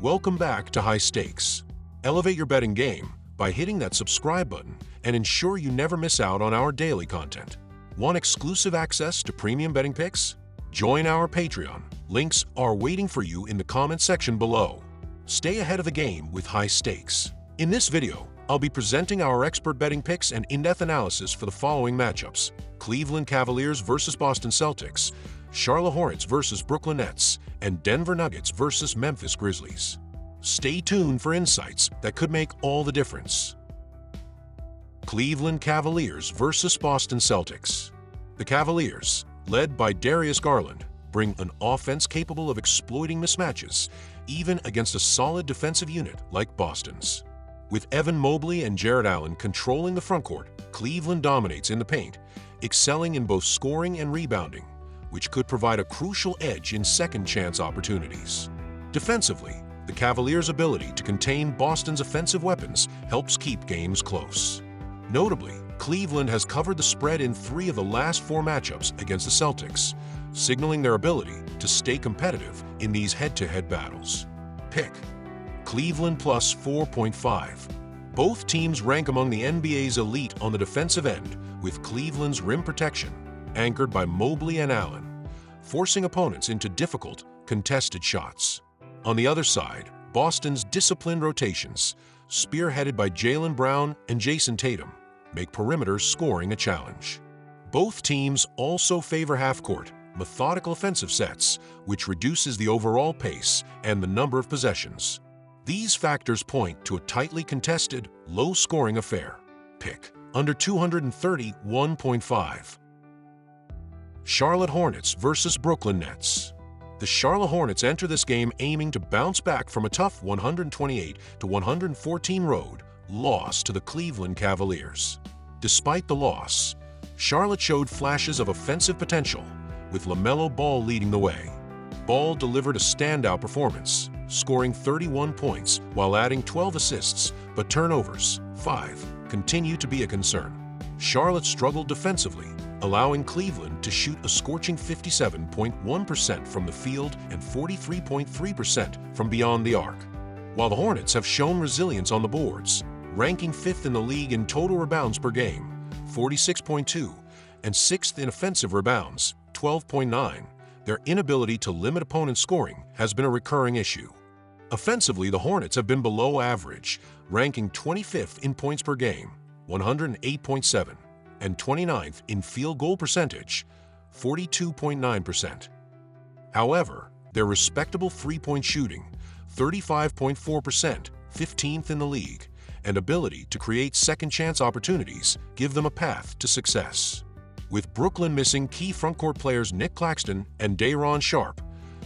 Welcome back to High Stakes. Elevate your betting game by hitting that subscribe button and ensure you never miss out on our daily content. Want exclusive access to premium betting picks? Join our Patreon. Links are waiting for you in the comment section below. Stay ahead of the game with High Stakes. In this video, I'll be presenting our expert betting picks and in-depth analysis for the following matchups: Cleveland Cavaliers versus Boston Celtics, Charlotte Hornets versus Brooklyn Nets, and Denver Nuggets versus Memphis Grizzlies. Stay tuned for insights that could make all the difference. Cleveland Cavaliers versus Boston Celtics. The Cavaliers, led by Darius Garland, bring an offense capable of exploiting mismatches, even against a solid defensive unit like Boston's. With Evan Mobley and Jarrett Allen controlling the frontcourt, Cleveland dominates in the paint, excelling in both scoring and rebounding, which could provide a crucial edge in second-chance opportunities. Defensively, the Cavaliers' ability to contain Boston's offensive weapons helps keep games close. Notably, Cleveland has covered the spread in 3 of the last 4 matchups against the Celtics, signaling their ability to stay competitive in these head-to-head battles. Pick Cleveland plus 4.5. Both teams rank among the NBA's elite on the defensive end, with Cleveland's rim protection, anchored by Mobley and Allen, forcing opponents into difficult, contested shots. On the other side, Boston's disciplined rotations, spearheaded by Jaylen Brown and Jason Tatum, make perimeter scoring a challenge. Both teams also favor half-court, methodical offensive sets, which reduces the overall pace and the number of possessions. These factors point to a tightly contested, low-scoring affair. Pick under 231.5. Charlotte Hornets versus Brooklyn Nets. The Charlotte Hornets enter this game aiming to bounce back from a tough 128-114 road loss to the Cleveland Cavaliers. Despite the loss, Charlotte showed flashes of offensive potential, with LaMelo Ball leading the way. Ball delivered a standout performance, scoring 31 points while adding 12 assists, but turnovers, 5, continue to be a concern. Charlotte struggled defensively, allowing Cleveland to shoot a scorching 57.1% from the field and 43.3% from beyond the arc. While the Hornets have shown resilience on the boards, ranking 5th in the league in total rebounds per game, 46.2, and 6th in offensive rebounds, 12.9, their inability to limit opponent scoring has been a recurring issue. Offensively, the Hornets have been below average, ranking 25th in points per game, 108.7, and 29th in field goal percentage, 42.9%. However, their respectable three-point shooting, 35.4%, 15th in the league, and ability to create second-chance opportunities give them a path to success. With Brooklyn missing key frontcourt players Nick Claxton and Day'Ron Sharpe,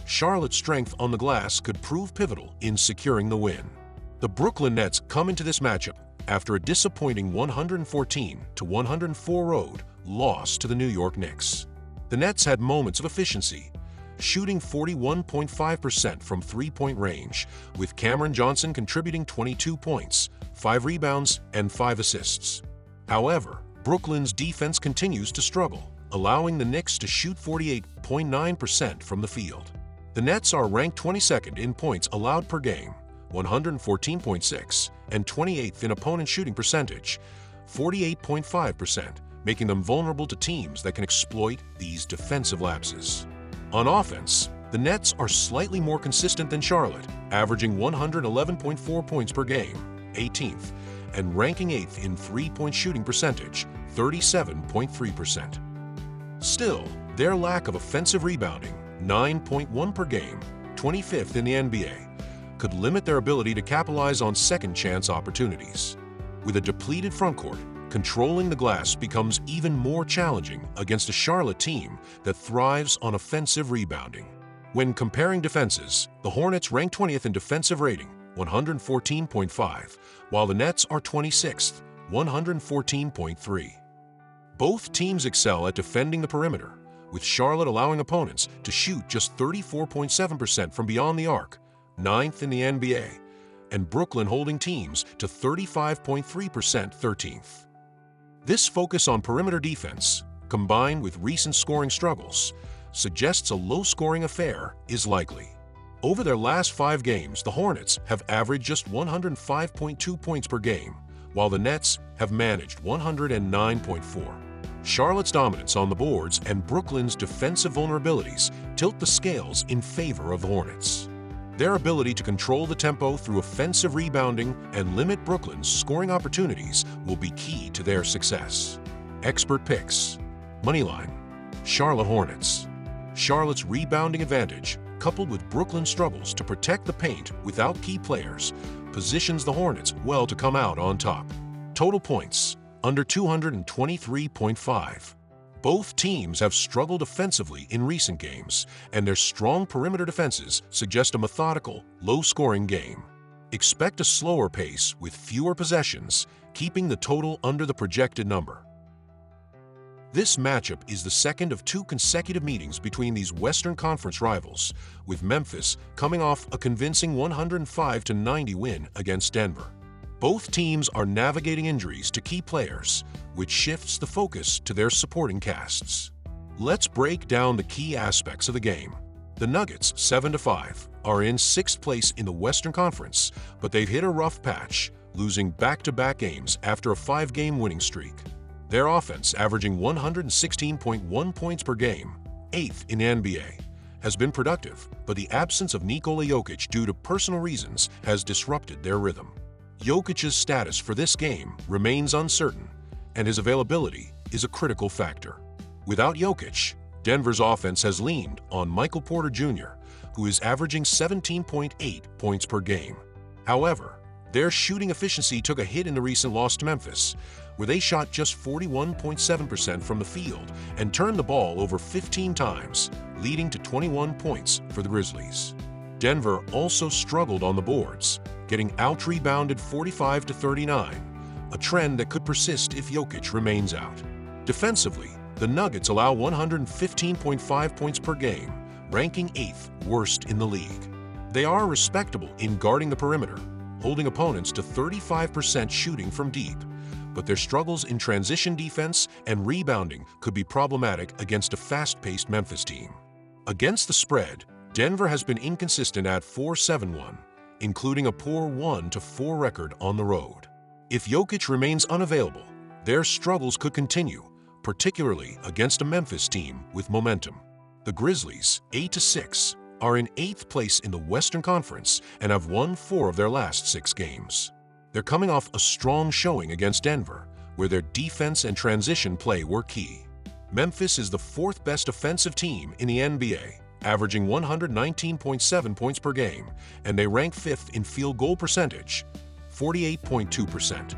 Charlotte's strength on the glass could prove pivotal in securing the win. The Brooklyn Nets come into this matchup after a disappointing 114-104 road loss to the New York Knicks. The Nets had moments of efficiency, shooting 41.5% from three-point range, with Cameron Johnson contributing 22 points, 5 rebounds, and 5 assists. However, Brooklyn's defense continues to struggle, allowing the Knicks to shoot 48.9% from the field. The Nets are ranked 22nd in points allowed per game, 114.6, and 28th in opponent shooting percentage, 48.5%, making them vulnerable to teams that can exploit these defensive lapses. On offense, the Nets are slightly more consistent than Charlotte, averaging 111.4 points per game, 18th, and ranking 8th in three-point shooting percentage, 37.3%. Still, their lack of offensive rebounding, 9.1 per game, 25th in the NBA, could limit their ability to capitalize on second-chance opportunities. With a depleted frontcourt, controlling the glass becomes even more challenging against a Charlotte team that thrives on offensive rebounding. When comparing defenses, the Hornets rank 20th in defensive rating, 114.5, while the Nets are 26th, 114.3. Both teams excel at defending the perimeter, with Charlotte allowing opponents to shoot just 34.7% from beyond the arc, 9th in the NBA, and Brooklyn holding teams to 35.3%, 13th. This focus on perimeter defense, combined with recent scoring struggles, suggests a low-scoring affair is likely. Over their last 5 games, the Hornets have averaged just 105.2 points per game, while the Nets have managed 109.4. Charlotte's dominance on the boards and Brooklyn's defensive vulnerabilities tilt the scales in favor of the Hornets. Their ability to control the tempo through offensive rebounding and limit Brooklyn's scoring opportunities will be key to their success. Expert picks. Moneyline. Charlotte Hornets. Charlotte's rebounding advantage, coupled with Brooklyn's struggles to protect the paint without key players, positions the Hornets well to come out on top. Total points, under 223.5. Both teams have struggled offensively in recent games, and their strong perimeter defenses suggest a methodical, low-scoring game. Expect a slower pace with fewer possessions, keeping the total under the projected number. This matchup is the second of 2 consecutive meetings between these Western Conference rivals, with Memphis coming off a convincing 105-90 win against Denver. Both teams are navigating injuries to key players, which shifts the focus to their supporting casts. Let's break down the key aspects of the game. The Nuggets, 7-5, are in 6th place in the Western Conference, but they've hit a rough patch, losing back-to-back games after a 5-game winning streak. Their offense, averaging 116.1 points per game, 8th in the NBA, has been productive, but the absence of Nikola Jokic due to personal reasons has disrupted their rhythm. Jokic's status for this game remains uncertain, and his availability is a critical factor. Without Jokic, Denver's offense has leaned on Michael Porter Jr., who is averaging 17.8 points per game. However, their shooting efficiency took a hit in the recent loss to Memphis, where they shot just 41.7% from the field and turned the ball over 15 times, leading to 21 points for the Grizzlies. Denver also struggled on the boards, getting out-rebounded 45-39, a trend that could persist if Jokic remains out. Defensively, the Nuggets allow 115.5 points per game, ranking 8th worst in the league. They are respectable in guarding the perimeter, holding opponents to 35% shooting from deep, but their struggles in transition defense and rebounding could be problematic against a fast-paced Memphis team. Against the spread, Denver has been inconsistent at 4-7-1, including a poor 1-4 record on the road. If Jokic remains unavailable, their struggles could continue, particularly against a Memphis team with momentum. The Grizzlies, 8-6, are in 8th place in the Western Conference and have won 4 of their last 6 games. They're coming off a strong showing against Denver, where their defense and transition play were key. Memphis is the 4th best offensive team in the NBA, averaging 119.7 points per game, and they rank 5th in field goal percentage, 48.2%.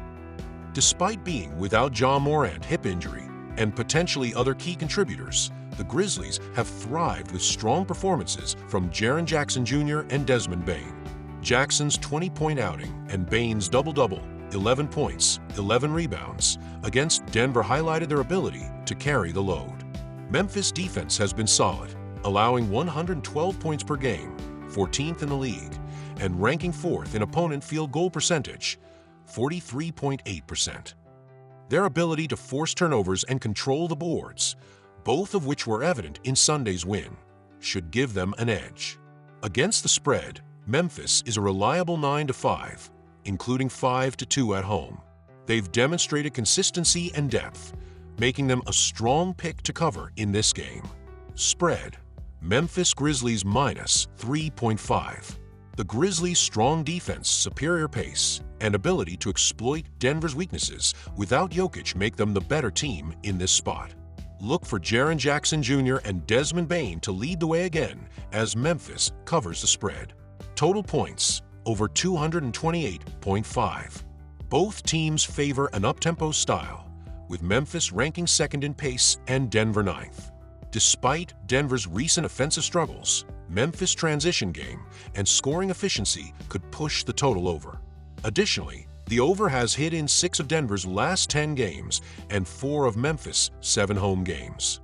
Despite being without Ja Morant hip injury and potentially other key contributors, the Grizzlies have thrived with strong performances from Jaren Jackson Jr. and Desmond Bane. Jackson's 20-point outing and Bane's double-double, 11 points, 11 rebounds, against Denver highlighted their ability to carry the load. Memphis' defense has been solid, allowing 112 points per game, 14th in the league, and ranking 4th in opponent field goal percentage, 43.8%. Their ability to force turnovers and control the boards, both of which were evident in Sunday's win, should give them an edge. Against the spread, Memphis is a reliable 9-5, including 5-2 at home. They've demonstrated consistency and depth, making them a strong pick to cover in this game. Spread: Memphis Grizzlies minus 3.5. The Grizzlies' strong defense, superior pace, and ability to exploit Denver's weaknesses without Jokic make them the better team in this spot. Look for Jaren Jackson Jr. and Desmond Bane to lead the way again as Memphis covers the spread. Total points, over 228.5. Both teams favor an up-tempo style, with Memphis ranking 2nd in pace and Denver 9th. Despite Denver's recent offensive struggles, Memphis' transition game and scoring efficiency could push the total over. Additionally, the over has hit in 6 of Denver's last 10 games and 4 of Memphis' 7 home games.